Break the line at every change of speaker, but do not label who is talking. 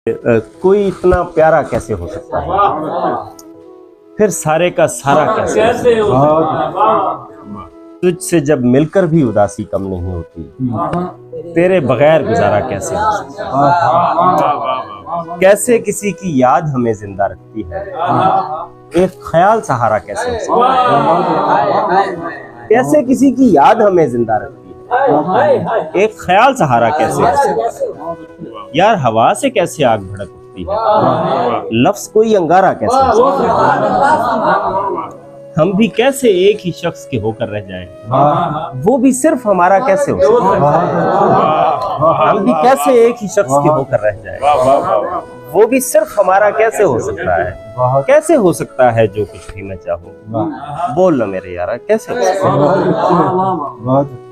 कोई इतना प्यारा कैसे हो सकता है, फिर सारे का सारा कैसे हो सकता है? तुझसे जब मिलकर भी उदासी कम नहीं होती, तेरे बगैर गुजारा कैसे हो सकता है? कैसे किसी की याद हमें जिंदा रखती है, एक ख्याल सहारा कैसे हो सकता है? कैसे किसी की याद हमें जिंदा रखती है, एक ख्याल सहारा कैसे हो सकता है? यार हवा से कैसे आग भड़क उठती है, लफ्ज कोई अंगारा कैसे हो सकता है? हम भी कैसे एक ही शख्स के होकर रह जाएं, वो भी सिर्फ हमारा कैसे हो सकता है? हम भी कैसे एक ही शख्स के होकर रह जाएं, वो भी सिर्फ हमारा कैसे हो सकता है? कैसे हो सकता है जो कुछ भी मैं चाहूँ, बोल ना मेरे यारा कैसे हो सकता है?